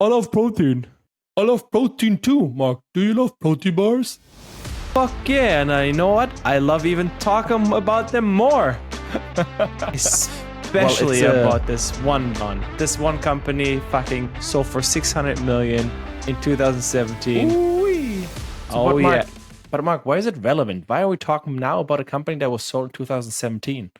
I love protein. I love protein too, Mark. Do you love protein bars? Fuck yeah, and you know what? I love even talking about them more. Especially about this one. This one company fucking sold for 600 million in 2017. Ooh-wee. Oh yeah. But Mark, why is it relevant? Why are we talking now about a company that was sold in 2017?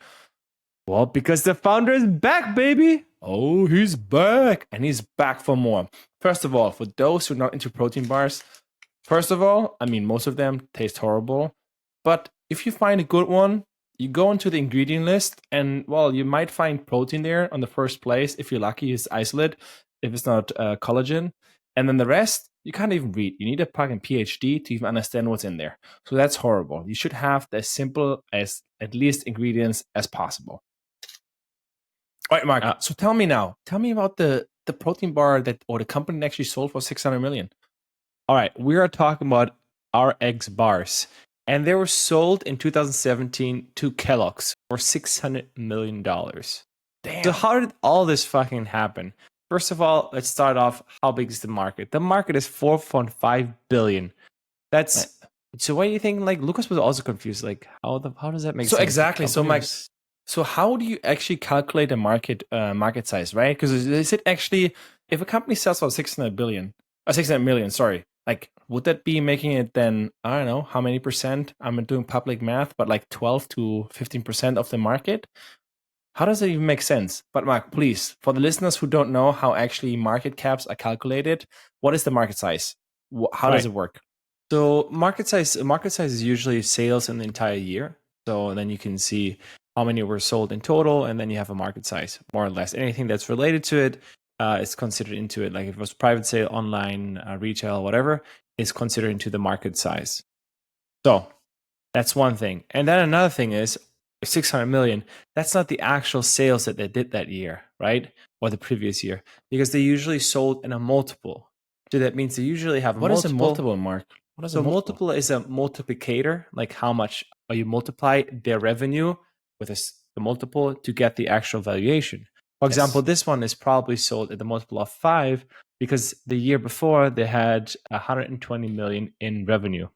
Well, because the founder is back, baby. Oh, he's back. And he's back for more. First of all, for those who are not into protein bars, first of all, I mean, most of them taste horrible. But if you find a good one, you go into the ingredient list and, well, you might find protein there on the first place. If you're lucky, it's isolate. If it's not collagen. And then the rest, you can't even read. You need a fucking PhD to even understand what's in there. So that's horrible. You should have as simple as at least ingredients as possible. All right, Mark. So tell me about the protein bar or the company that actually sold for 600 million. All right, we are talking about RX bars, and they were sold in 2017 to Kellogg's for $600 million. Damn. So how did all this fucking happen? First of all, let's start off. How big is the market? The market is 4.5 billion. That's so. Why do you think? Like Lucas was also confused. Like how does that make sense? So exactly. So Mike, so how do you actually calculate the market size, right? Because is it actually, if a company sells for 600 million, sorry, like would that be making it then, I don't know how many percent? I'm doing public math, but like 12 to 15% of the market. How does it even make sense? But Mark, please, for the listeners who don't know how actually market caps are calculated, what is the market size? How does it work? So market size is usually sales in the entire year. So then you can see how many were sold in total, and then you have a market size, more or less. Anything that's related to it is considered into it. Like if it was private sale, online, retail, whatever, is considered into the market size. So that's one thing. And then another thing is 600 million. That's not the actual sales that they did that year, right? Or the previous year, because they usually sold in a multiple. So that means they usually have a multiple. What is a multiple, Mark? What is so a multiple is a multiplicator, like how much you multiply their revenue with the multiple to get the actual valuation. For example, this one is probably sold at the multiple of 5 because the year before they had 120 million in revenue.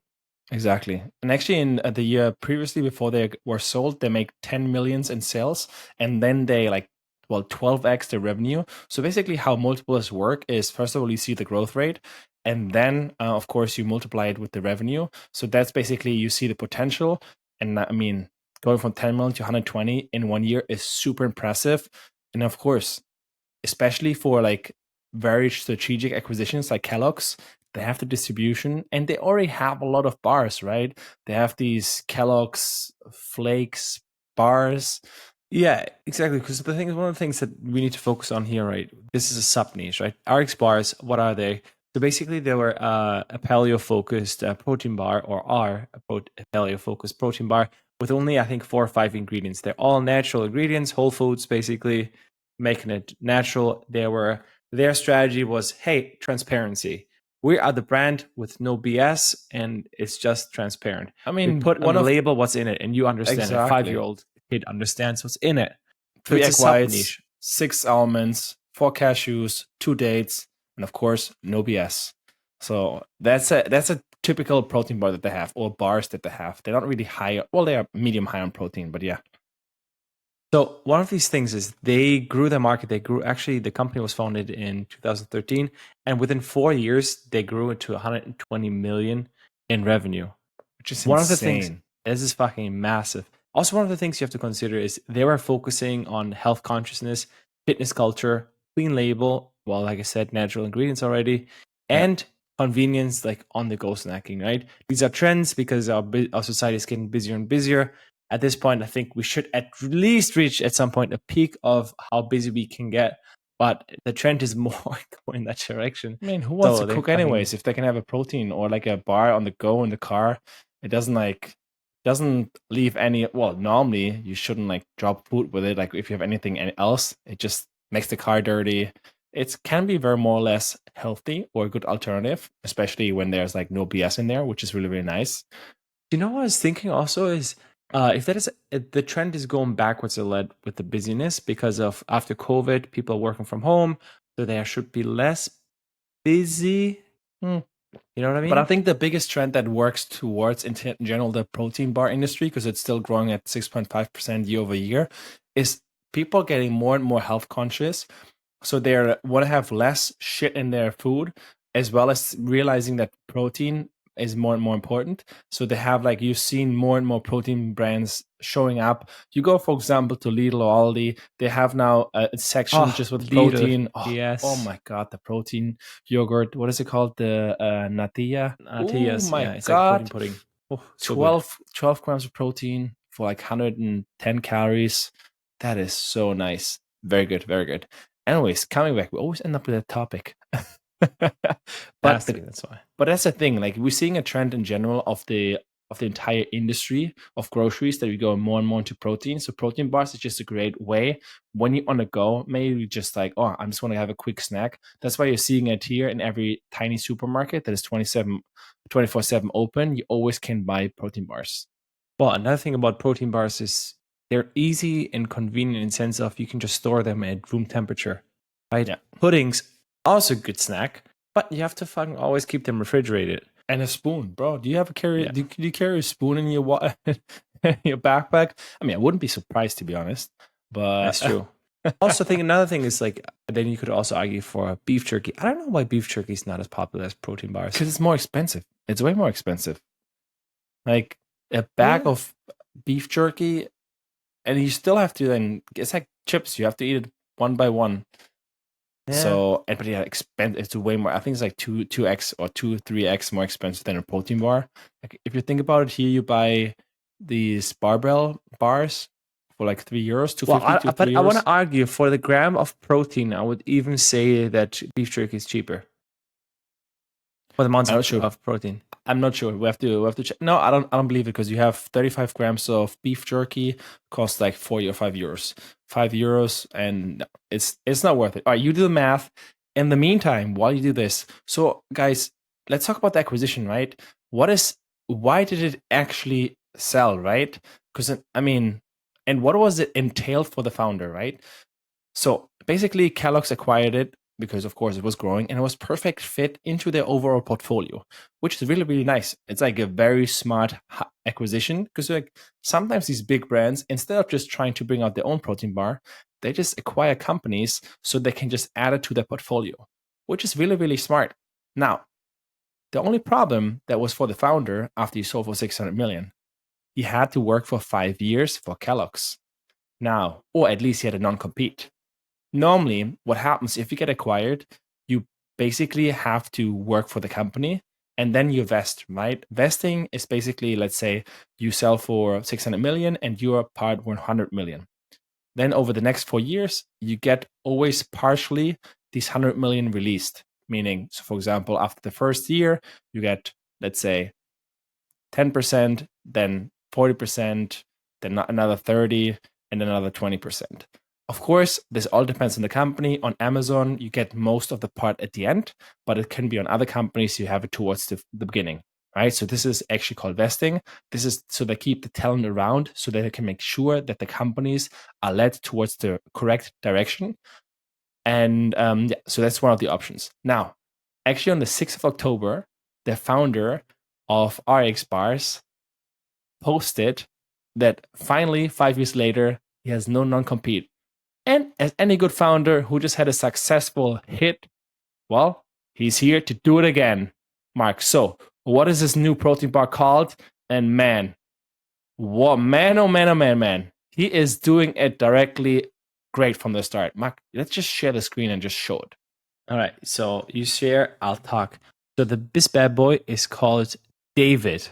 Exactly. And actually in the year previously before they were sold, they make 10 millions in sales, and then they 12x the revenue. So basically how multiples work is, first of all, you see the growth rate, and then of course you multiply it with the revenue. So that's basically, you see the potential. And I mean, going from 10 million to 120 in 1 year is super impressive. And of course, especially for like very strategic acquisitions like Kellogg's, they have the distribution and they already have a lot of bars, right? They have these Kellogg's Flakes bars. Yeah, exactly. Because the thing is, one of the things that we need to focus on here, right? This is a sub niche, right? RX bars, what are they? So basically, they were a paleo-focused protein bar, or are a paleo-focused protein bar with only, I think, 4 or 5 ingredients. They're all natural ingredients, whole foods, basically making it natural. Their strategy was, hey, transparency. We are the brand with no BS, and it's just transparent. I mean, we put on the label what's in it, and you understand. Exactly. A 5-year-old kid understands what's in it. 3 egg whites, 6 almonds, 4 cashews, 2 dates, and of course, no BS. So that's a typical protein bar that they have, or bars that they have. They're not really high. Well, they are medium high on protein, but yeah. So one of these things is they grew the market. Actually, the company was founded in 2013, and within 4 years, they grew it to 120 million in revenue, which is one insane. of the things. This is fucking massive. Also, one of the things you have to consider is they were focusing on health consciousness, fitness culture, clean label. Well, like I said, natural ingredients already, and convenience, like on-the-go snacking. Right? These are trends because our society is getting busier and busier. At this point, I think we should at least reach at some point a peak of how busy we can get. But the trend is more going that direction. I mean, who wants to cook anyways? If they can have a protein or like a bar on the go in the car, it doesn't leave any. Well, normally you shouldn't like drop food with it. Like if you have anything else, it just makes the car dirty. It can be very more or less healthy or a good alternative, especially when there's like no BS in there, which is really, really nice. You know what I was thinking also is, if that is the trend is going backwards a lot with the busyness because of after COVID, people are working from home, so there should be less busy. Hmm. You know what I mean? But I think the biggest trend that works towards, in general, the protein bar industry, because it's still growing at 6.5% year over year, is people getting more and more health conscious. So they want to have less shit in their food, as well as realizing that protein is more and more important. So they have, like, you've seen more and more protein brands showing up. You go, for example, to Lidl or Aldi, they have now a section just with Lidl. protein. Oh Yes. my god, the protein yogurt. What is it called? The natilla. Oh Yes. my Yeah. It's like protein god, pudding. Oh, so good. 12 grams of protein for like 110 calories. That is so nice. Very good, very good. Anyways, coming back, we always end up with a topic. but That's why. but that's the thing. Like, we're seeing a trend in general of the entire industry of groceries that we go more and more into protein. So protein bars is just a great way when you're on the go. Maybe just like, oh, I just want to have a quick snack. That's why you're seeing it here in every tiny supermarket that is 24/7 open. You always can buy protein bars. Well, another thing about protein bars is they're easy and convenient in the sense of you can just store them at room temperature, right? Yeah. Puddings, also a good snack, but you have to fucking always keep them refrigerated. And a spoon, bro. Do you have a carry? Yeah. Do you carry a spoon in your your backpack? I mean, I wouldn't be surprised, to be honest. But That's true. Also, think another thing is like then you could also argue for beef jerky. I don't know why beef jerky is not as popular as protein bars. because it's more expensive. It's way more expensive. Like a bag of beef jerky, and you still have to then. It's like chips. You have to eat it one by one. Yeah. So, but yeah, it's way more. I think it's like 2x or 3x more expensive than a protein bar. Like, if you think about it, here you buy these barbell bars for like €3, 2.50 Well, to but I want €3. to argue for the gram of protein. I would even say that beef jerky is cheaper for the amount I'm not sure. of protein. I'm not sure. We have to check. No, I don't believe it, because you have 35 grams of beef jerky, costs like 40 or €5. €5, and no, it's not worth it. All right, you do the math. In the meantime, while you do this, so guys, let's talk about the acquisition, right? Why did it actually sell, right? Because I mean, and what was it entailed for the founder, right? So basically, Kellogg's acquired it because, of course, it was growing and it was perfect fit into their overall portfolio, which is really, really nice. It's like a very smart acquisition, because like sometimes these big brands, instead of just trying to bring out their own protein bar, they just acquire companies so they can just add it to their portfolio, which is really, really smart. Now, the only problem that was for the founder after he sold for 600 million, he had to work for 5 years for Kellogg's. Now, or at least he had a non-compete. Normally, what happens if you get acquired, you basically have to work for the company and then you vest, right? Vesting is basically, let's say you sell for 600 million and you're part 100 million. Then over the next 4 years, you get always partially these 100 million released. Meaning, so for example, after the first year, you get, let's say, 10%, then 40%, then another 30, and then another 20%. Of course, this all depends on the company. On Amazon, you get most of the part at the end, but it can be on other companies, you have it towards the beginning, right? So this is actually called vesting. This is so they keep the talent around so that they can make sure that the companies are led towards the correct direction. And yeah, so that's one of the options. Now, actually on the 6th of October, the founder of RX Bars posted that finally, 5 years later, he has no non-compete. And as any good founder who just had a successful hit, well, he's here to do it again, Mark. So, what is this new protein bar called? And man, what man, oh man, oh man, man, he is doing it directly great from the start. Mark, let's just share the screen and just show it. All right. So you share, I'll talk. So this bad boy is called David.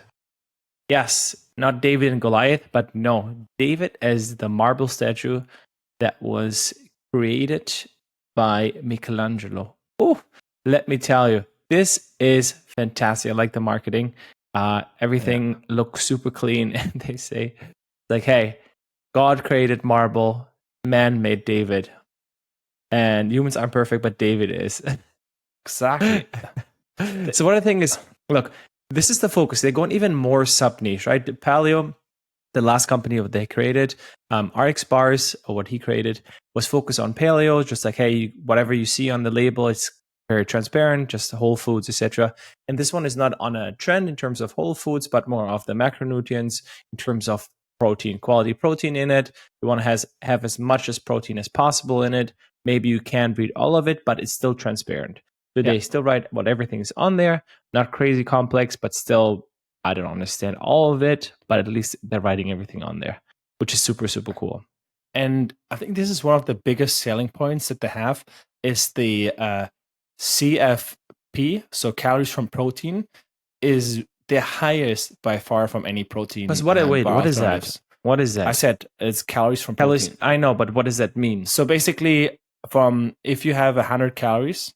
Yes, not David and Goliath, but no, David as the marble statue that was created by Michelangelo. Oh, let me tell you, this is fantastic. I like the marketing. Everything looks super clean, and they say, like, hey, God created marble, man made David. And humans aren't perfect, but David is. Exactly. So what I think is, look, this is the focus. They're going even more sub niche, right? The Paleo, the last company that they created, RX Bars, or what he created, was focused on paleo, just like, hey, whatever you see on the label, it's very transparent, just whole foods, etc. And this one is not on a trend in terms of whole foods, but more of the macronutrients in terms of protein, quality protein in it. You want to have as much as protein as possible in it. Maybe you can't read all of it, but it's still transparent. So they still write what everything's on there, not crazy complex, but still, I don't understand all of it, but at least they're writing everything on there, which is super, super cool. And I think this is one of the biggest selling points that they have is the CFP, so calories from protein, is the highest by far from any protein. Because what is that? What is that? I said it's calories from protein. I know, but what does that mean? So basically, if you have 100 calories,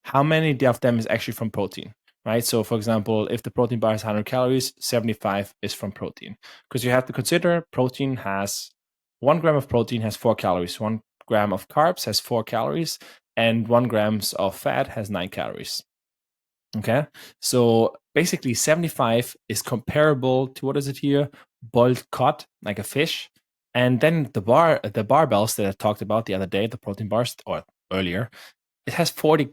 how many of them is actually from protein, right? So for example, if the protein bar has 100 calories, 75 is from protein. Because you have to consider protein has 1 gram of protein has 4 calories, 1 gram of carbs has 4 calories, and 1 grams of fat has 9 calories. Okay, so basically 75 is comparable to, what is it here? Boiled cod, like a fish. And then the barbells that I talked about the other day, the protein bars or earlier, it has 40%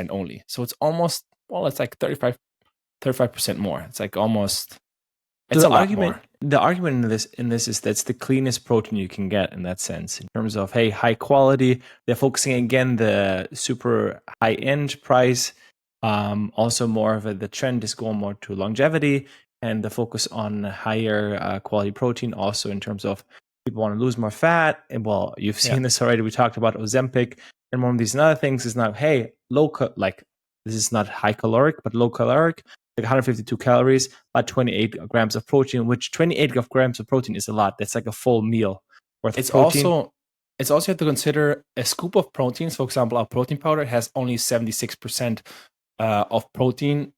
only. So it's almost, well, it's like 35% more. It's like almost, it's a lot more. The argument in this is that's the cleanest protein you can get in that sense, in terms of, hey, high quality. They're focusing again the super high end price. Also more of the trend is going more to longevity and the focus on higher quality protein. Also in terms of people want to lose more fat. And well, you've seen this already. We talked about Ozempic, and one of these other things is now, hey, like this is not high caloric, but low caloric. Like 152 calories, but 28 grams of protein, which 28 grams of protein is a lot. That's like a full meal worth of protein. It's also you have to consider a scoop of proteins. For example, our protein powder has only 76% of protein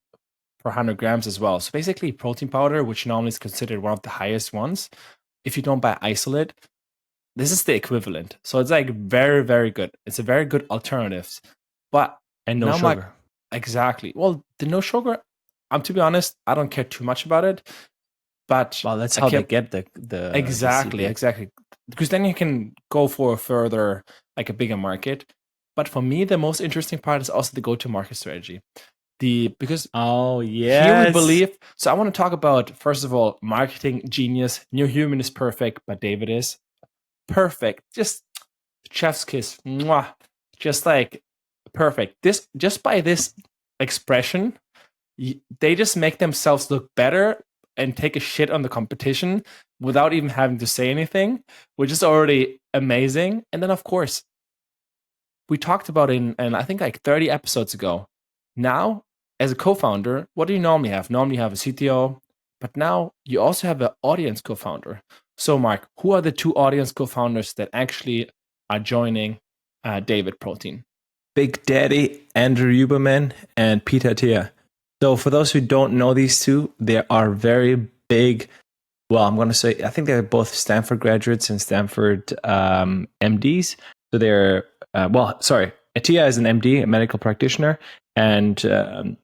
per 100 grams as well. So basically, protein powder, which normally is considered one of the highest ones, if you don't buy isolate, this is the equivalent. So it's like very, very good. It's a very good alternative. But and no sugar. Exactly. Well, the no sugar, to be honest, I don't care too much about it. But well, that's how they get the exactly. Because then you can go for a further, like a bigger market. But for me, the most interesting part is also the go-to-market strategy. Because here we believe. So I want to talk about, first of all, marketing genius. New Human is perfect, but David is perfect. Just chef's kiss. Mwah. Just like perfect. Just by this expression, they just make themselves look better and take a shit on the competition without even having to say anything, which is already amazing. And then, of course, we talked about in I think like 30 episodes ago. Now, as a co-founder, what do you normally have? Normally you have a CTO, but now you also have an audience co-founder. So, Mark, who are the 2 audience co-founders that actually are joining David Protein? Big Daddy Andrew Huberman and Peter Rahal. So for those who don't know these 2, they are very big. Well, I'm going to say, I think they're both Stanford graduates and Stanford MDs. So they're, Attia is an MD, a medical practitioner, and Dr.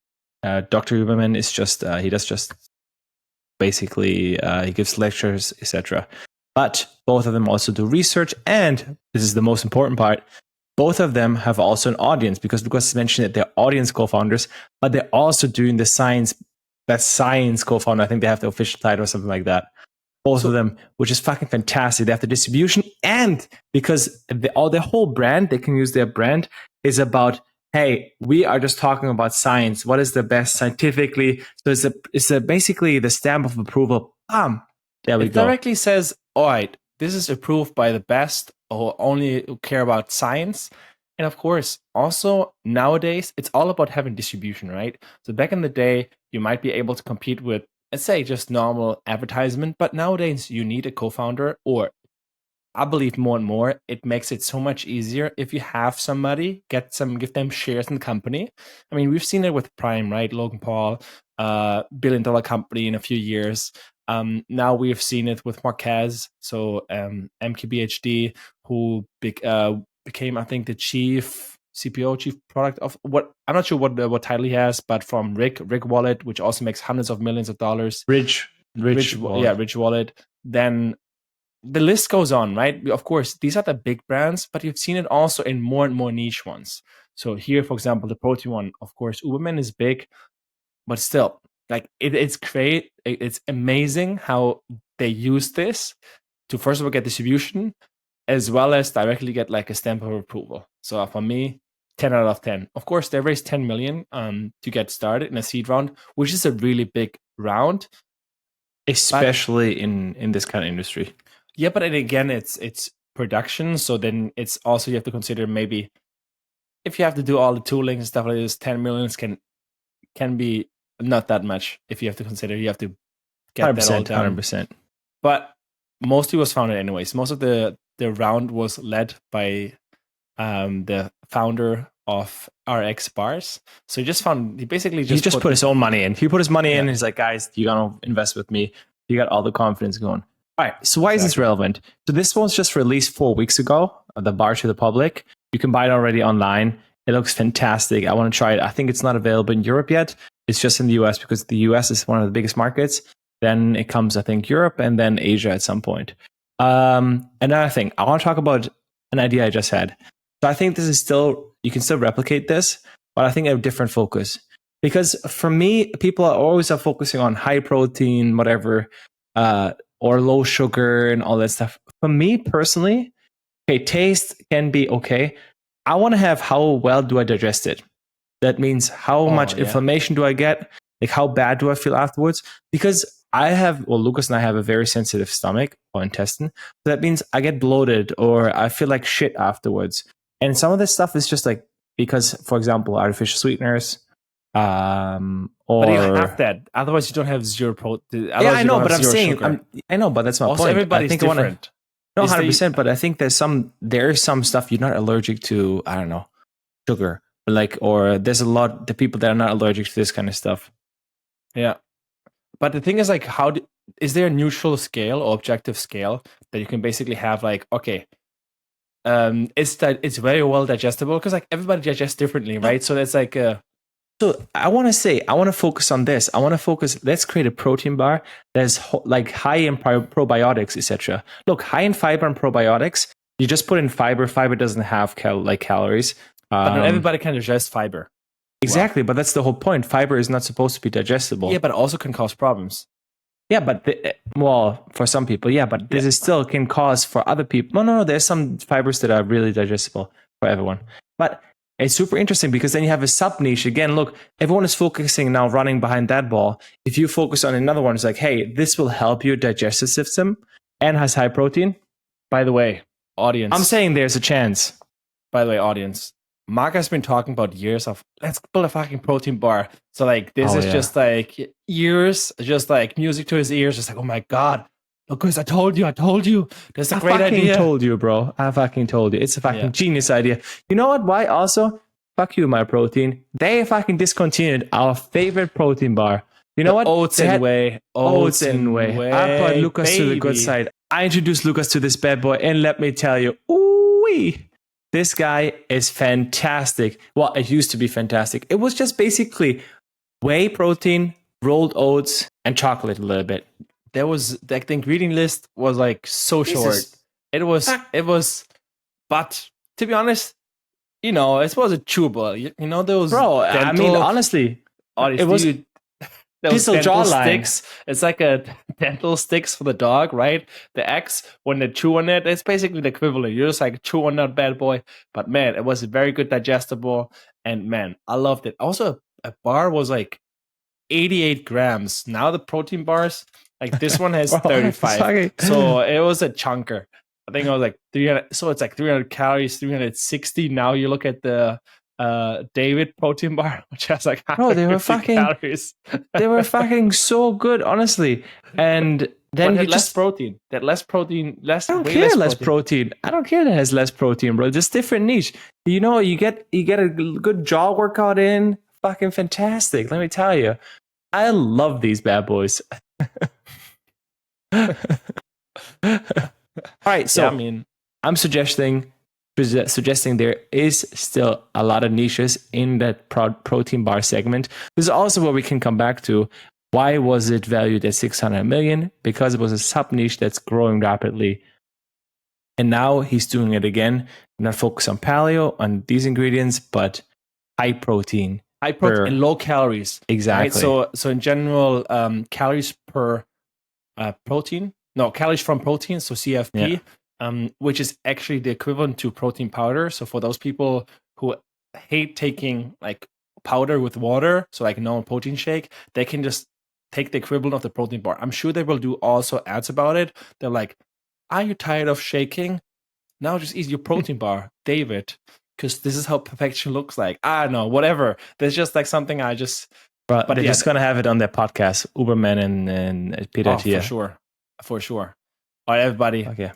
Huberman is he does just basically, he gives lectures, etc. But both of them also do research, and this is the most important part, both of them have also an audience, because Lucas mentioned that they're audience co-founders, but they're also doing the science co-founder. I think they have the official title or something like that. Both of them, which is fucking fantastic. They have the distribution, and because their whole brand, they can use their brand, is about, hey, we are just talking about science. What is the best scientifically? So it's basically the stamp of approval. There we go. It directly says, all right, this is approved by the best or only care about science. And of course, also nowadays, it's all about having distribution, right? So back in the day, you might be able to compete with, let's say, just normal advertisement. But nowadays, you need a co-founder, or I believe more and more, it makes it so much easier if you have somebody, give them shares in the company. I mean, we've seen it with Prime, right? Logan Paul, billion-dollar company in a few years. Now we've seen it with Marquez, so MKBHD, who became, I think, the chief CPO, chief product of what, I'm not sure what title he has, but from Rick Wallet, which also makes hundreds of millions of dollars. Rich Wallet. Yeah, Rich Wallet. Then the list goes on, right? Of course, these are the big brands, but you've seen it also in more and more niche ones. So here, for example, the protein one, of course, Uberman is big, but still, like it's great. It's amazing how they use this to first of all get distribution, as well as directly get like a stamp of approval. So for me, 10 out of 10. Of course, they raised 10 million to get started in a seed round, which is a really big round, especially in this kind of industry. Yeah, but again, it's production, so then it's also you have to consider maybe if you have to do all the tooling and stuff like this, 10 millions can be not that much if you have to consider you have to get that all done. 100%. But mostly was founded anyways. Most of the round was led by the founder of RX Bars. So he basically he just put his own money in. He put his money in and he's like, guys, you gotta invest with me. You got all the confidence going. All right, so why is this relevant? So this one's just released 4 weeks ago, the bar to the public. You can buy it already online. It looks fantastic. I want to try it. I think it's not available in Europe yet. It's just in the US because the US is one of the biggest markets. Then it comes, I think, Europe and then Asia at some point. Another thing, I want to talk about an idea I just had. So I think this is still, you can still replicate this, but I think a different focus. Because for me, people are always focusing on high protein, whatever, or low sugar and all that stuff. For me personally, okay, taste can be okay. I want to have how well do I digest it? That means how much inflammation do I get? Like how bad do I feel afterwards? Because Lucas and I have a very sensitive stomach or intestine. So that means I get bloated or I feel like shit afterwards. And some of this stuff is just like, because, for example, artificial sweeteners, but you have that. Otherwise, you don't have zero protein. Yeah, I know, but I'm saying, I know, but that's my also, point. Everybody's different. No, 100%. But I think there's some stuff you're not allergic to. I don't know, sugar, or there's a lot the people that are not allergic to this kind of stuff. Yeah, but the thing is, like, is there a neutral scale or objective scale that you can basically have? Like, okay, it's very well digestible because like everybody digests differently, right? So that's like So I want to focus on this. Let's create a protein bar that's like high in probiotics, etc. Look, high in fiber and probiotics. You just put in fiber. Fiber doesn't have calories. But not everybody can digest fiber. Exactly, but that's the whole point. Fiber is not supposed to be digestible. Yeah, but it also can cause problems. Yeah, but for some people, yeah, but this is still can cause for other people. No. There's some fibers that are really digestible for everyone, but it's super interesting because then you have a sub niche. Again, look, everyone is focusing now running behind that ball. If you focus on another one, it's like, hey, this will help your digestive system and has high protein. By the way, audience. I'm saying there's a chance. By the way, audience. Mark has been talking about years of let's build a fucking protein bar. So like this is just like years, just like music to his ears, just like, oh my God. Lucas, I told you. That's a great idea. I told you, bro. I fucking told you. It's a fucking genius idea. You know what? Why also? Fuck you, my protein. They fucking discontinued our favorite protein bar. You know what? Oats and whey. Oats and whey. I brought Lucas to the good side. I introduced Lucas to this bad boy, and let me tell you, ooh-wee, this guy is fantastic. Well, it used to be fantastic. It was just basically whey protein, rolled oats, and chocolate a little bit. There was like the ingredient list was like so short. It was, but to be honest, you know, it was a chewable. You know those. Bro, I mean, honestly, it was those dental sticks. It's like a dental sticks for the dog, right? The X when they chew on it, it's basically the equivalent. You just like chew on that bad boy. But man, it was very good digestible, and man, I loved it. Also, a bar was like 88 grams. Now the protein bars. Like this one has 35. So it was a chunker. I think it was like 300. So it's like 300 calories, 360. Now you look at the David protein bar, which has like they were fucking calories. They were fucking so good, honestly. And then you less protein. That less protein, less. I don't care less protein. I don't care that it has less protein, bro. Just different niche. You know, you get a good jaw workout in. Fucking fantastic. Let me tell you. I love these bad boys. All right, so I'm suggesting there is still a lot of niches in that protein bar segment. This is also where we can come back to why was it valued at 600 million? Because it was a sub niche that's growing rapidly And now he's doing it again, not focus on paleo, on these ingredients, but high protein. High protein and low calories. Exactly. Right? So in general, calories per calories from protein, so CFP, which is actually the equivalent to protein powder. So for those people who hate taking like powder with water, so like normal protein shake, they can just take the equivalent of the protein bar. I'm sure they will do also ads about it. They're like, are you tired of shaking? Now just eat your protein bar, David, because this is how perfection looks like. I don't know, whatever. There's just like something I just... But they're just going to have it on their podcast, Uberman and Peter Rahal. For sure. All right, everybody. Okay.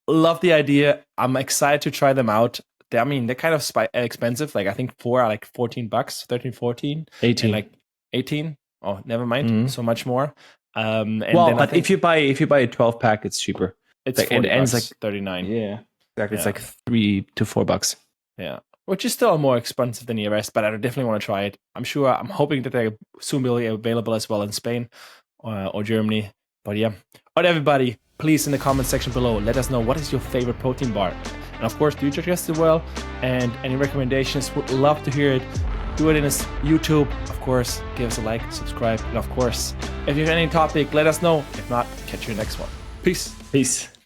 Love the idea. I'm excited to try them out. They're kind of expensive. Like I think 4 are like $14, 13, 14. 18. And like 18. Oh, never mind. Mm-hmm. So much more. But if you buy a 12-pack, it's cheaper. It's like, $40, it ends like 39. Yeah. Exactly. It's like $3 to $4. Yeah. Which is still more expensive than the rest, but I definitely want to try it. I'm hoping that they soon will be available as well in Spain or Germany. But yeah. All right, everybody, please in the comment section below, let us know what is your favorite protein bar. And of course, do you digest it well? And any recommendations, would love to hear it. Do it in YouTube. Of course, give us a like, subscribe. And of course, if you have any topic, let us know. If not, catch you in the next one. Peace.